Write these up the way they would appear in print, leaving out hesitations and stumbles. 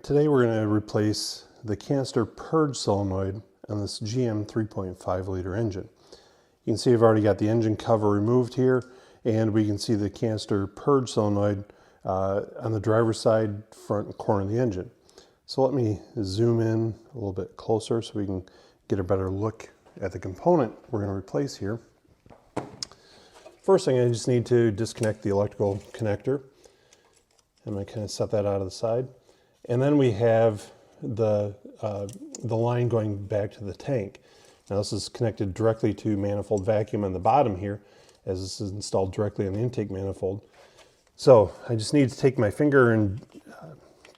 Today we're going to replace the Canister Purge Solenoid on this GM 3.5 liter engine. You can see I've already got the engine cover removed here, and we can see the Canister Purge Solenoid on the driver's side front corner of the engine. So let me zoom in a little bit closer so we can get a better look at the component we're going to replace here. First thing, I just need to disconnect the electrical connector. I'm going to kind of set that out of the side. And then we have the line going back to the tank. Now this is connected directly to manifold vacuum on the bottom here, as this is installed directly on the intake manifold. So I just need to take my finger and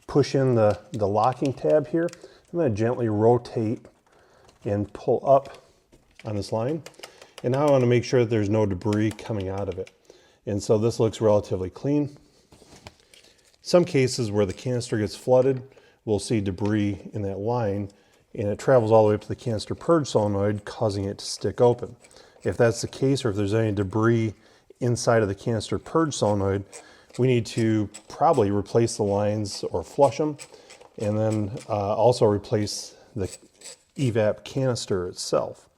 push in the locking tab here. I'm going to gently rotate and pull up on this line. And now I want to make sure that there's no debris coming out of it. And so this looks relatively clean. Some cases where the canister gets flooded, we'll see debris in that line, and it travels all the way up to the Canister Purge Solenoid, causing it to stick open. If that's the case, or if there's any debris inside of the Canister Purge Solenoid, we need to probably replace the lines or flush them, and then also replace the evap canister itself.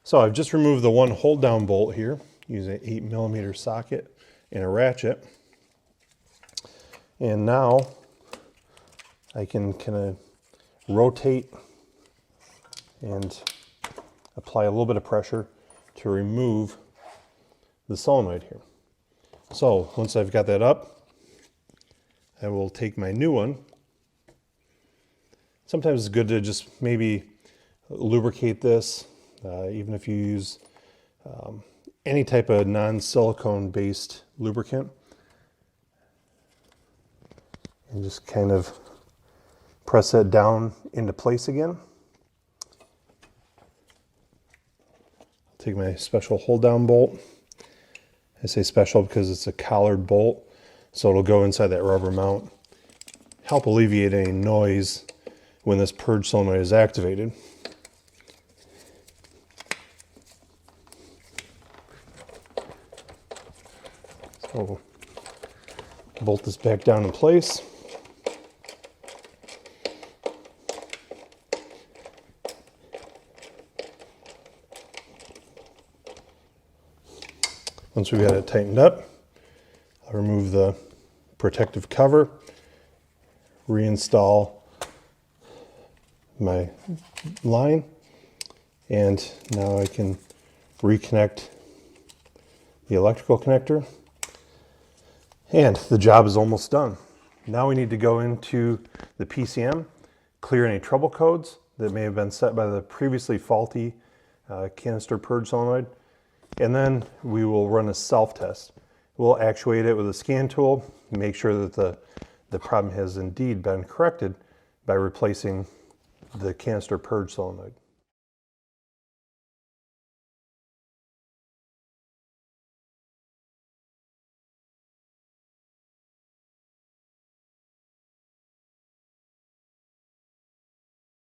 So I've just removed the one hold down bolt here, using an 8mm socket and a ratchet. And now I can kind of rotate and apply a little bit of pressure to remove the solenoid here. So once I've got that up, I will take my new one. Sometimes it's good to just maybe lubricate this, even if you use any type of non-silicone based lubricant. And just kind of press that down into place again. I'll take my special hold down bolt. I say special because it's a collared bolt, so it'll go inside that rubber mount. Help alleviate any noise when this purge solenoid is activated. So bolt this back down in place. Once we've got it tightened up, I'll remove the protective cover, reinstall my line, and now I can reconnect the electrical connector, and the job is almost done. Now we need to go into the PCM, clear any trouble codes that may have been set by the previously faulty Canister Purge Solenoid. And then we will run a self-test. We'll actuate it with a scan tool, make sure that the problem has indeed been corrected by replacing the Canister Purge Solenoid.